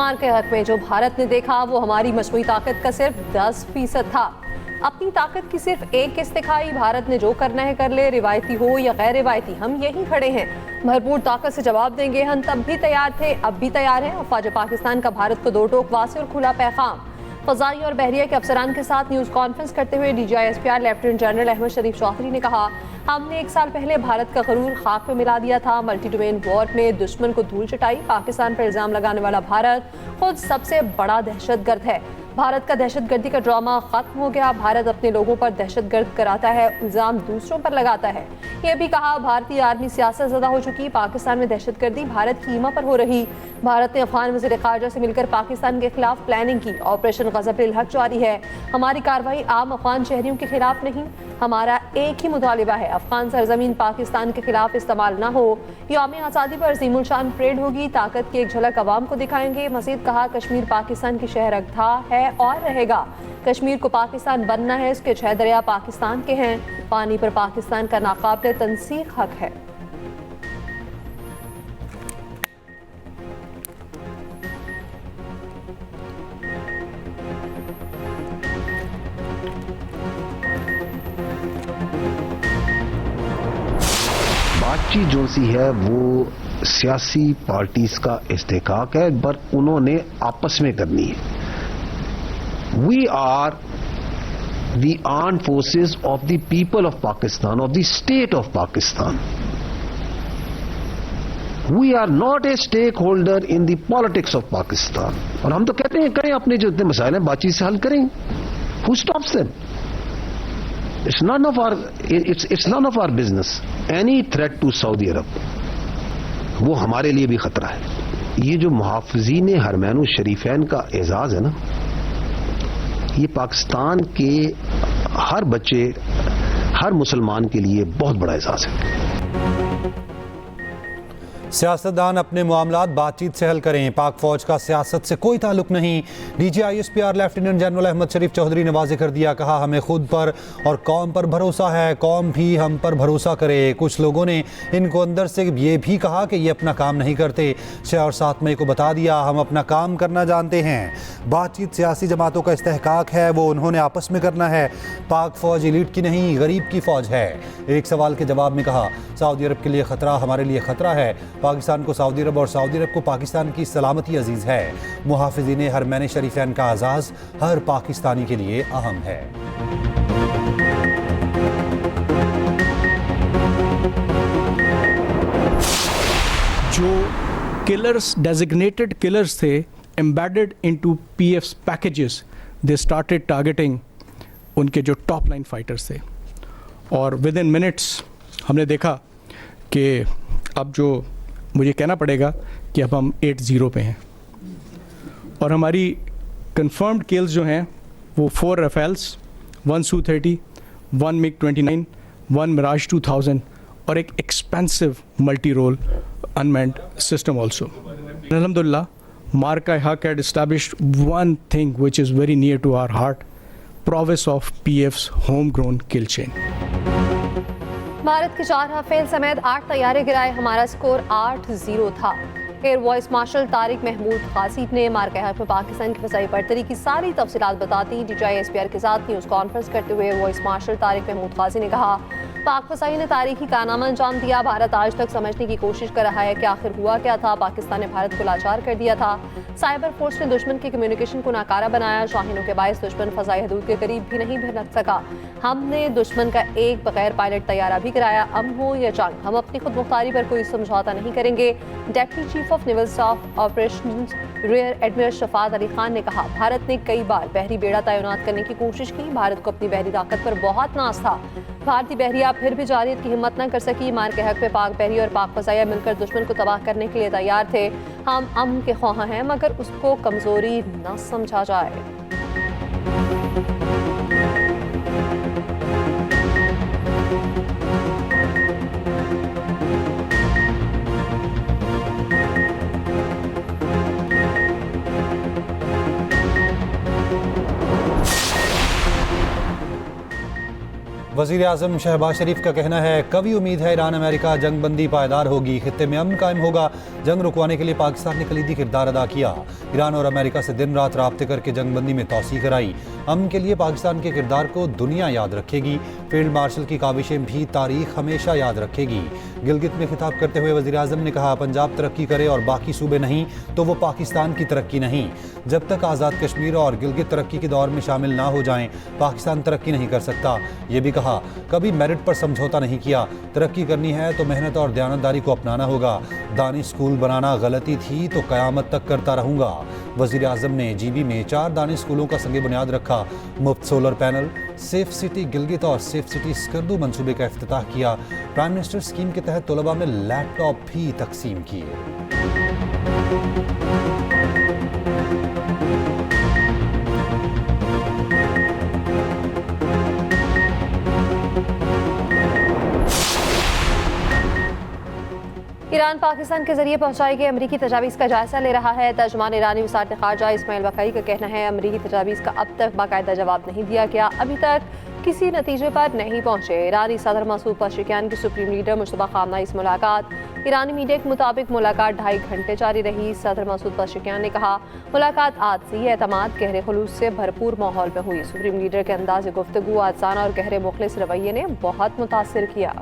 मार के हक में जो भारत ने देखा वो हमारी मजमूई ताकत का सिर्फ 10% था। अपनी ताकत की सिर्फ एक किस्त दिखाई। भारत ने जो करना है कर ले, रिवायती हो या गैर रिवायती, हम यहीं खड़े हैं, भरपूर ताकत से जवाब देंगे। हम तब भी तैयार थे, अब भी तैयार हैं। अफवाज पाकिस्तान का भारत को दो टोक वासे और खुला पैगाम। फजाई और बहरिया के अफसरान के साथ न्यूज़ कॉन्फ्रेंस करते हुए DGI-SPR लेफ्टिनेंट जनरल अहमद शरीफ चौधरी ने कहा, हमने 1 साल पहले भारत का गरूर खाक में मिला दिया था। मल्टी डोमेन वॉर में दुश्मन को धूल चटाई। पाकिस्तान पर इल्ज़ाम लगाने वाला भारत खुद सबसे बड़ा दहशतगर्द है। भारत का दहशतगर्दी का ड्रामा खत्म हो गया। भारत अपने लोगों पर दहशतगर्द कराता है, इल्ज़ाम दूसरों पर लगाता है। ये भी कहा, भारतीय आर्मी सियासत ज़दा हो चुकी। पाकिस्तान में दहशतगर्दी भारत की ईमा पर हो रही। भारत ने अफगान वज़ीर ख़ारजा से मिलकर पाकिस्तान के खिलाफ प्लानिंग की। ऑपरेशन ग़ज़ब-उल हक़ जारी है। हमारी कार्रवाई आम अफगान शहरियों के खिलाफ नहीं, हमारा एक ही मुतालिबा है, अफगान सरजमीन पाकिस्तान के खिलाफ इस्तेमाल ना हो। यौम आज़ादी पर अज़ीमुल शान परेड होगी, ताकत की एक झलक अवाम को दिखाएंगे। मज़ीद कहा, कश्मीर पाकिस्तान की शहर था, है और रहेगा। कश्मीर को पाकिस्तान बनना है, उसके 6 दरिया पाकिस्तान के हैं। पानी पर पाकिस्तान का नाकाबिले तनसीख हक है। बातचीत जो सी है वो सियासी पार्टीज का इस्तेहकाक है, पर उन्होंने आपस में करनी है। We are the armed forces of the people of Pakistan, of the state of Pakistan. We are not a stakeholder in the politics of Pakistan. और हम तो कहते हैं करें, अपने जो इतने मसाइल हैं बातचीत से हल करें। Who stops them? It's none of our business. Any threat to Saudi Arab, वो हमारे लिए भी खतरा है। ये जो मुहाफ़िज़ीन हरमैन शरीफैन का एजाज है ना, ये पाकिस्तान के हर बच्चे, हर मुसलमान के लिए बहुत बड़ा एहसास है। सियासतदान अपने मामलात बातचीत से हल करें, पाक फौज का सियासत से कोई ताल्लुक नहीं। DGI-SPR लेफ्टिनेंट जनरल अहमद शरीफ चौधरी ने वाज़ेह कर दिया। कहा, हमें खुद पर और कौम पर भरोसा है, कौम भी हम पर भरोसा करे। कुछ लोगों ने इनको अंदर से ये भी कहा कि ये अपना काम नहीं करते। 6 और 7 मई को बता दिया, हम अपना काम करना जानते हैं। बातचीत सियासी जमातों का इस्तेहकाक है, वो उन्होंने आपस में करना है। पाक फौज एलीट की नहीं, गरीब की फौज है। एक सवाल के जवाब में कहा, सऊदी अरब के लिए खतरा हमारे लिए खतरा है। पाकिस्तान को सऊदी अरब और सऊदी अरब को पाकिस्तान की सलामती अजीज है। मुहाफिज़ीन हरमैन शरीफैन का आज़ाज़ हर पाकिस्तानी के लिए अहम है। जो किलर्स, डेजिग्नेटेड किलर्स थे, embedded into PF's packages, they started targeting उनके जो टॉप लाइन फाइटर्स थे। और विद इन मिनट्स हमने देखा कि अब जो मुझे कहना पड़ेगा कि अब हम 8-0 पे हैं। और हमारी कंफर्म्ड किल्स जो हैं वो 4 राफेल्स, 1 Su-30, 1 MiG-29, 1 Mirage 2000 और एक expensive multi role unmanned system also. Alhamdulillah, Mark-i-Haq had established one thing which is very near to our heart, prowess of PF's homegrown kill chain. Bharat के 4 Rafale समेत 8 तैयारे गिराए। हमारा स्कोर 8-0 था। Air vice marshal Tariq Mahmood Ghazi ने मार्क-ए-हक में पाकिस्तान की फ़िज़ाई बर्तरी की सारी तफसीलात बताती। DGI-SPR के साथ न्यूज़ कॉन्फ्रेंस करते हुए air vice marshal Tariq Mahmood Ghazi ने कहा, पाक फ़साई ने तारीखी कारनामा अंजाम दिया। भारत आज तक समझने की कोशिश कर रहा है कि आखिर हुआ क्या था। पाकिस्तान ने भारत को लाचार कर दिया था। साइबर फोर्स ने दुश्मन के कम्युनिकेशन को नाकारा बनाया। शाहीनों के बायस दुश्मन फ़साई हदूद के करीब भी नहीं भिनक सका। हमने दुश्मन का एक बगैर पायलट तैयारा भी कराया। अमन हो या जंग, हम अपनी खुद मुख्तारी पर कोई समझौता नहीं करेंगे। Deputy chief of naval staff operation rear admiral Shafat Ali Khan ने कहा, भारत ने कई बार बहरी बेड़ा तैनात करने की कोशिश की। भारत को अपनी बहरी ताकत पर बहुत नाज था। भारतीय बहरिया फिर भी जारियत की हिम्मत न कर सकी। मार्क-ए-हक पे पाक बहरी और पाक फ़साया मिलकर दुश्मन को तबाह करने के लिए तैयार थे। हम अमन के ख्वाह हैं, मगर उसको कमज़ोरी न समझा जाए। वज़ीर आज़म शहबाज शरीफ का कहना है कभी उम्मीद है ईरान अमेरिका जंग बंदी पायदार होगी, खित्ते में अमन कायम होगा। जंग रुकवाने के लिए पाकिस्तान ने कलीदी किरदार अदा किया। ईरान और अमेरिका से दिन रात राब्ते करके जंग बंदी में तौसी कराई। अमन के लिए पाकिस्तान के किरदार को दुनिया याद रखेगी। फील्ड मार्शल की काविशें भी तारीख हमेशा याद रखेगी। गिलगित में खिताब करते हुए वज़ीर आज़म ने कहा, पंजाब तरक्की करे और बाकी सूबे नहीं तो वो पाकिस्तान की तरक्की नहीं। जब तक आज़ाद कश्मीर और गिलगित तरक्की के दौर में शामिल ना हो जाएं, पाकिस्तान तरक्की नहीं कर सकता। ये भी कहा, कभी मेरिट पर समझौता नहीं किया। तरक्की करनी है तो मेहनत और दयानतदारी को अपनाना होगा। दानिश स्कूल बनाना गलती थी तो क़यामत तक करता रहूँगा। वज़ीर आज़म ने जीबी में 4 दानिश स्कूलों का संग बुनियाद रखा। मुफ्त solar panel, safe city Gilgit और सेफ सिटी स्कर्दू मंसूबे का इफ्तिताह किया। प्राइम मिनिस्टर स्कीम के तहत तलबा में लैपटॉप भी तकसीम किए। ईरान पाकिस्तान के जरिए पहुंचाई गई अमरीकी तजावीज़ का जायजा ले रहा है। तर्जुमान ईरानी वज़ारत ख़ारजा इस्माइल बक़ई का कहना है, अमरीकी तजावीज़ का अब तक बाकायदा जवाब नहीं दिया गया, अभी तक किसी नतीजे पर नहीं पहुंचे। ईरानी सदर मसूद पज़ेशिकियान की सुप्रीम लीडर मुश्तबा ख़ामनेई से मुलाकात। ईरानी मीडिया के मुताबिक मुलाकात 2.5 घंटे जारी रही। सदर मसूद पज़ेशिकियान ने कहा, मुलाकात आज़ी एतमाद गहरे खुलूस से भरपूर माहौल में हुई। सुप्रीम लीडर के अंदाज़ गुफ्तगू आज़ाना और गहरे मुखलिस रवैये ने बहुत मुतासिर किया।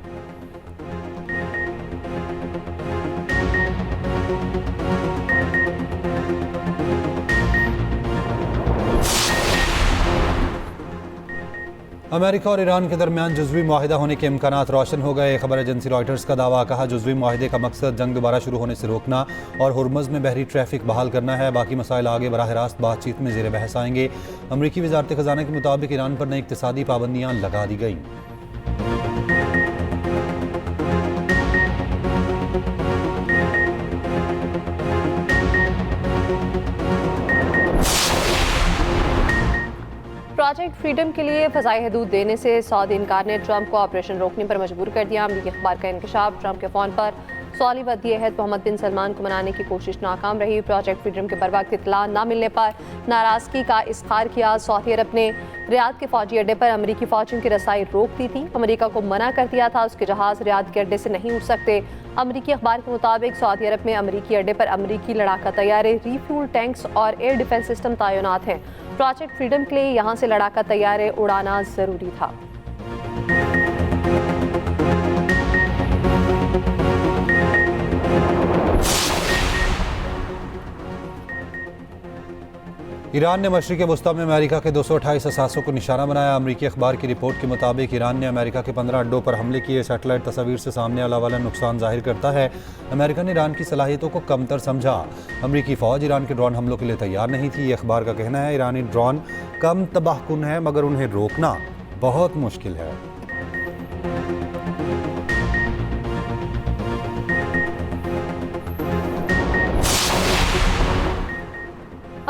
अमेरिका और ईरान के दरमियान जुज़वी मुआहिदा होने के इम्कानात रोशन हो गए। खबर एजेंसी रॉयटर्स का दावा, कहा जुज़वी मुआहिदे का मकसद जंग दोबारा शुरू होने से रोकना और हुर्मुज़ में बहरी ट्रैफिक बहाल करना है। बाकी मसाइल आगे बराह रास्त बातचीत में ज़ेर बहस आएंगे। अमरीकी वज़ारत ख़ज़ाना के मुताबिक ईरान पर नई इक़्तिसादी पाबंदियाँ लगा दी गईं। प्रोजेक्ट फ्रीडम के लिए फ़ज़ाई हदूद देने से सऊदी इनकार ने ट्रंप को ऑपरेशन रोकने पर मजबूर कर दिया। अमरीकी अखबार का इंकशाफ, ट्रंप के फ़ोन पर सऊदी वज़ीर अहद मोहम्मद बिन सलमान को मनाने की कोशिश नाकाम रही। प्रोजेक्ट फ्रीडम के बरवक्त इत्तला न मिलने पर नाराज़गी का इज़हार किया। सऊदी अरब ने रियाद के फ़ौजी अड्डे पर अमरीकी फ़ौजियों की रसाई रोक दी थी। अमरीका को मना कर दिया था, उसके जहाज़ रियाद के अड्डे से नहीं उड़ सकते। अमरीकी अखबार के मुताबिक सऊदी अरब में अमरीकी अड्डे पर अमरीकी लड़ाका तैयारे, रीफ्यूल टैंक्स और एयर डिफेंस सिस्टम तैनात हैं। प्रोजेक्ट फ्रीडम के लिए यहाँ से लड़ाका तैयारे उड़ाना ज़रूरी था। ईरान ने मशरिक़ वस्ता में अमेरिका के 228 असासों को निशाना बनाया। अमरीकी अखबार की रिपोर्ट के मुताबिक ईरान ने अमेरिका के 15 अड्डों पर हमले किए। सैटेलाइट तस्वीर से सामने आने वाला नुकसान जाहिर करता है अमेरिका ने ईरान की सलाहियतों को कमतर समझा। अमरीकी फ़ौज ईरान के ड्रोन हमलों के लिए तैयार नहीं थी। ये अखबार का कहना है, ईरानी ड्रोन कम तबाहकुन है मगर उन्हें रोकना बहुत मुश्किल है।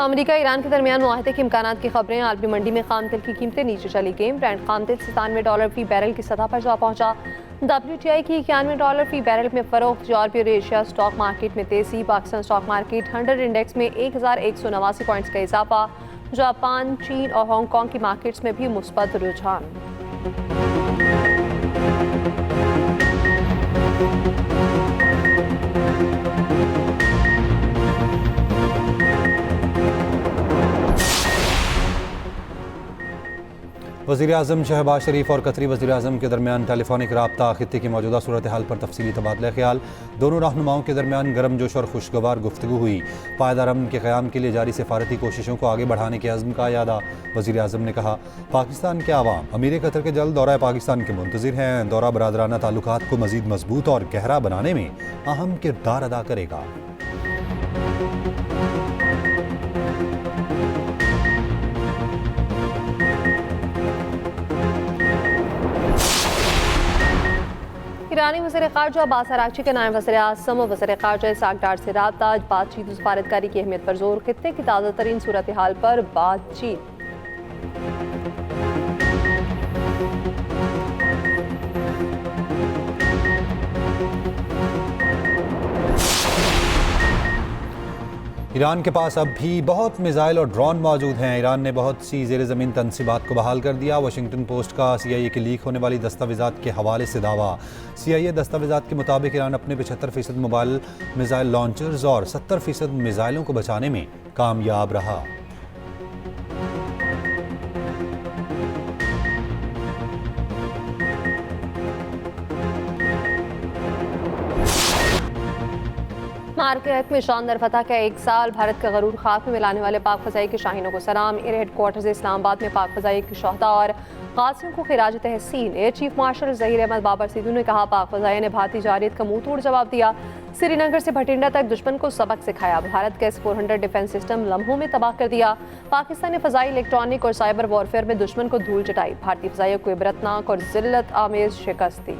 अमरीका ईरान के दरमियान मुआहदे के इम्कानात की खबरें। आलमी मंडी में खाम तेल की कीमतें नीचे चली गईं। ब्रांड खाम तेल $97 फी बैरल की सतह पर जा पहुंचा। WTI की $91 फी बैरल में फरोख्त। यूरोप और एशिया स्टॉक मार्केट में तेजी। पाकिस्तान स्टॉक मार्केट 100 इंडेक्स में 1189 पॉइंट्स का इजाफा। जापान, चीन और हांगकांग की मार्केट्स में भी मुस्बत रुझान। वज़ीर आज़म शहबाज शरीफ और कतरी वज़ीर आज़म के दरमियान टेलीफोनिक रब्ता, खित्ते की मौजूदा सूरत हाल पर तफसीली तबादला ख्याल। दोनों रहनुमाओं के दरमियान गर्म जोश और खुशगवार गुफ्तगू हुई। पायदार अमन के क़याम के लिए जारी सिफारती कोशिशों को आगे बढ़ाने के अज़्म का यादा। वज़ीर आज़म ने कहा, पाकिस्तान के आवाम अमीर कतर के जल्द दौरा पाकिस्तान के मुंतज़िर हैं। दौरा बरादराना ताल्लुकात को मज़ीद मजबूत और गहरा बनाने में अहम किरदार अदा करेगा। ईरानी वज़ीर ख़ारजा अब्बास अराग़ची के नायब वज़ीर आज़म और वज़ीर ख़ारजा इसहाक़ डार से रब्ता। बातचीत और सफारतकारी की अहमियत पर जोर। खित्ते की ताज़ा तरीन सूरत हाल पर बातचीत। ईरान के पास अब भी बहुत मिसाइल और ड्रोन मौजूद हैं। ईरान ने बहुत सी ज़ेर ज़मीन तनसीबात को बहाल कर दिया। वाशिंगटन पोस्ट का CIA की लीक होने वाली दस्तावेज़ात के हवाले से दावा। CIA दस्तावेज़ात के मुताबिक ईरान अपने 75% मोबाइल मिसाइल लॉन्चर्स और 70% मिसाइलों को बचाने में कामयाब रहा। मार्केट में शानदार फतह का 1 साल। भारत का गरूर खाक में मिलाने वाले पाक फ़ज़ाई के शाहीनों को सलाम। एयर हेडक्वार्टर्स इस्लामाबाद में पाक फ़ज़ाई के शोहदा और गाज़ियों को खिराज तहसीन। Air chief marshal Zaheer Ahmed Babar Sidhu ने कहा, पाक फ़ज़ाई ने भारतीय जारियत का मुंह तोड़ जवाब दिया। श्रीनगर से भटिंडा तक दुश्मन को सबक सिखाया। भारत का S-400 डिफेंस सिस्टम लम्हों में तबाह कर दिया। पाकिस्तान ने फ़ज़ाई, इलेक्ट्रॉनिक और साइबर वॉरफेयर में दुश्मन को धूल चटाई। भारतीय फ़ज़ाइयों को इबरतनाक और ज़िल्लत आमेज़ शिकस्त दी।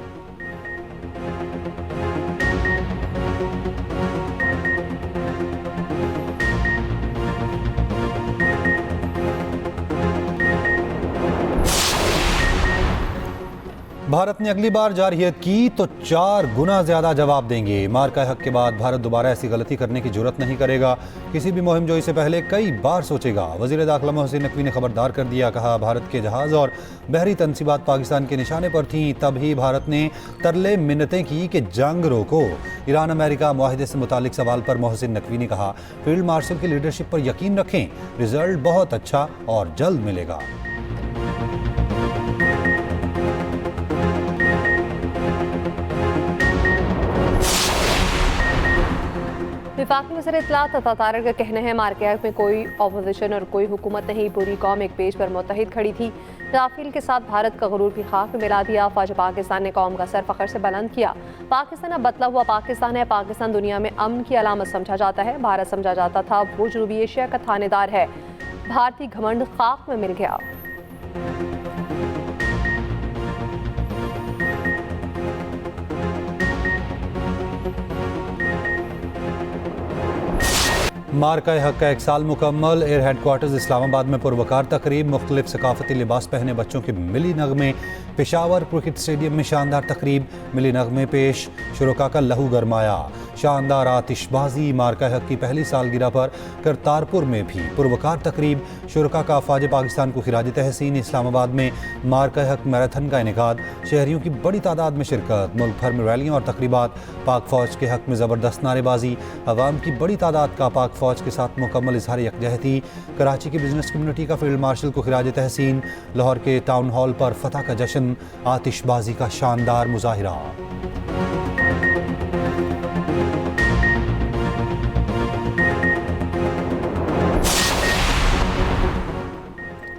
भारत ने अगली बार जारहियत की तो 4 गुना ज़्यादा जवाब देंगे। मार्का हक के बाद भारत दोबारा ऐसी गलती करने की जुर्रत नहीं करेगा। किसी भी मुहिम जोई से पहले कई बार सोचेगा। वज़ीर दाखिला मोहसिन नकवी ने खबरदार कर दिया। कहा, भारत के जहाज़ और बहरी तनसीबात पाकिस्तान के निशाने पर थीं, तभी भारत ने तरले मिन्नतें की कि जंग रोको। ईरान अमेरिका मुआहिदे से मुतालिक सवाल पर मोहसिन नकवी ने कहा, फील्ड मार्शल की लीडरशिप पर यकीन रखें, रिजल्ट बहुत अच्छा और जल्द मिलेगा। वफाकी वज़ीर इत्तलात अता तारड़ का कहना है, मार्केट में कोई अपोजिशन और कोई हुकूमत नहीं, पूरी कौम एक पेज पर मुत्तहिद खड़ी थी। राफेल के साथ भारत का गुरूर भी खाक में मिला दिया। फौज पाकिस्तान ने कौम का सर फख्र से बुलंद किया। पाकिस्तान अब बदला हुआ पाकिस्तान है। पाकिस्तान दुनिया में अमन की अलामत समझा जाता है। भारत समझा जाता था वो जनूबी एशिया का थानेदार है। भारतीय घमंड खाक में मिल गया। मार्का हक का 1 साल मुकम्मल। एयर हेडक्वार्टर्स इस्लामाबाद में पुरवकार तकरीब। मुख्तलिफ सकाफती लिबास पहने बच्चों के मिली नगमे। पेशावर क्रिकेट स्टेडियम में शानदार तकरीब, मिली नगमे पेश। शुरका का लहू गरमाया। शानदार आतिशबाजी। मार्का हक की पहली सालगिरह पर करतारपुर में भी पुरवकार तकरीब। शुरका का अफवाज पाकिस्तान को खिराज तहसीन। इस्लामाबाद में मार्का हक मैराथन का इनेकाद। शहरियों की बड़ी तादाद में शिरकत। मुल्क भर में रैलियाँ और तकरीबात। पाक फौज के हक में ज़बरदस्त नारेबाजी। अवाम की बड़ी तादाद का पाक फौज के साथ मुकम्मल इजहार यकजहती। कराची की बिजनेस कम्युनिटी का फील्ड मार्शल को खिराज तहसीन। लाहौर के टाउन हॉल पर फतह का जश्न। आतिशबाजी का शानदार मुजाहिरा।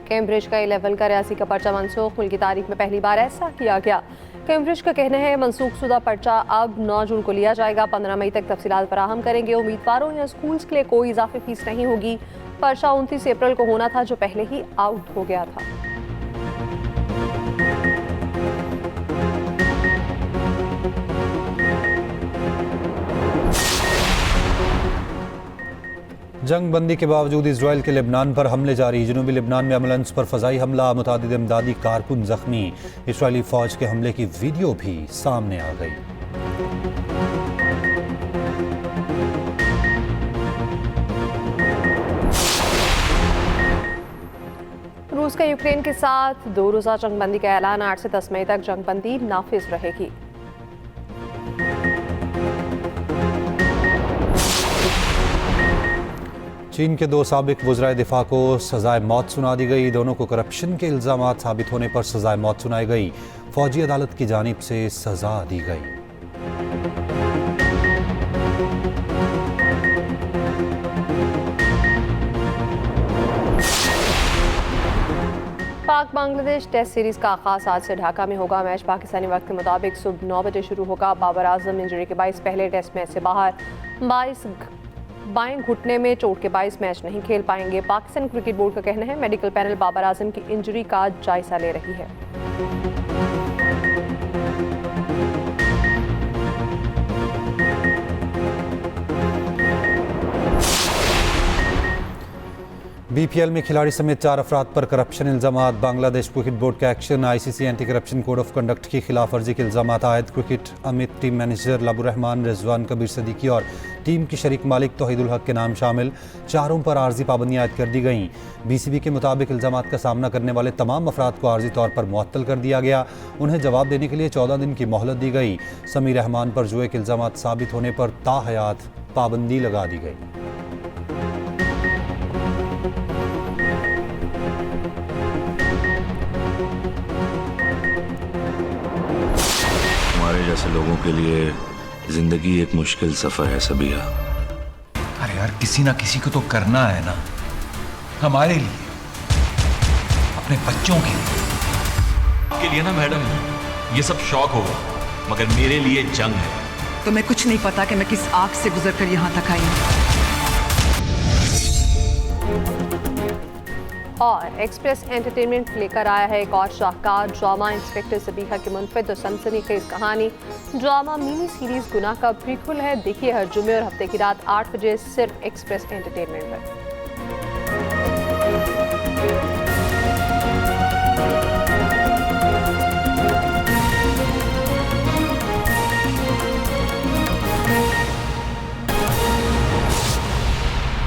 कैम्ब्रिज का A-लेवल का रियासी का पर्चा मनसूख। मुल्क की तारीख में पहली बार ऐसा किया गया। कैम्ब्रिज का कहना है, मनसूख शुदा पर्चा अब 9 जून को लिया जाएगा। 15 मई तक तफसीलात फराहम करेंगे। उम्मीदवारों या स्कूल्स के लिए कोई इजाफी फीस नहीं होगी। पर्चा 29 अप्रैल को होना था, जो पहले ही आउट हो गया था। जंग बंदी के बावजूद इजराइल के लेबनान पर हमले जारी। जनूबी लेबनान में एम्बुलेंस पर फ़ज़ाई हमला। मुतादिद इमदादी कारकुन जख्मी। इजरायली फ़ौज के हमले की वीडियो भी सामने आ गई। रूस का यूक्रेन के साथ 2 रोज़ा जंगबंदी का ऐलान। 8 से 10 मई तक जंगबंदी नाफिज रहेगी। चीन के 2 साबिक वज़राए दिफा को सजाए मौत सुना दी गई। दोनों को करप्शन के इल्ज़ामात साबित होने पर सजाए मौत सुनाई गई। फौजी अदालत की जानिब से सजा दी गई। पाक बांग्लादेश टेस्ट सीरीज का आगाज आज से ढाका में होगा। मैच पाकिस्तानी वक्त के मुताबिक सुबह 9 बजे शुरू होगा। बाबर आजम इंजरी के बाइस पहले टेस्ट मैच से बाहर। 22 बाएं घुटने में चोट के बाइस मैच नहीं खेल पाएंगे। पाकिस्तान क्रिकेट बोर्ड का कहना है, मेडिकल पैनल बाबर आजम की इंजरी का जायजा ले रही है। BPL में खिलाड़ी समेत 4 अफराद पर करप्शन इल्ज़ामात। बांग्लादेश क्रिकेट बोर्ड का action. ICC anti corruption code of conduct की खिलाफ वर्जी के इल्ज़ामात आयद। क्रिकेट अमित टीम मैनेजर लाबुर रहमान, रिजवान कबीर सदीकी और टीम की शरीक मालिक तौहीदुल हक के नाम शामिल चारों पर आर्जी पाबंदियां आयद कर दी गईं। BCB के मुताबिक इल्ज़ामात का सामना करने वाले तमाम अफराद को आर्जी तौर पर मुअत्तल कर दिया गया। उन्हें जवाब देने के लिए 14 दिन की मोहलत दी गई। समी रहमान पर जुए के इल्ज़ामात साबित होने पर ताहयात पाबंदी लगा दी गई। हमारे जैसे लोगों के लिए जिंदगी एक मुश्किल सफर है सबिया। अरे यार किसी ना किसी को तो करना है ना, हमारे लिए, अपने बच्चों के लिए। आपके लिए ना मैडम ये सब शौक होगा, मगर मेरे लिए जंग है। तुम्हें कुछ नहीं पता कि मैं किस आग से गुजरकर यहाँ तक आई हूँ। और एक्सप्रेस एंटरटेनमेंट लेकर आया है एक और शाहकार ड्रामा, इंस्पेक्टर ज़बीहा की मुनफिद और सनसनीखेज कहानी। ड्रामा मिनी सीरीज गुनाह का प्रीक्वल है। देखिए हर जुमे और हफ्ते की रात 8 बजे सिर्फ एक्सप्रेस एंटरटेनमेंट पर।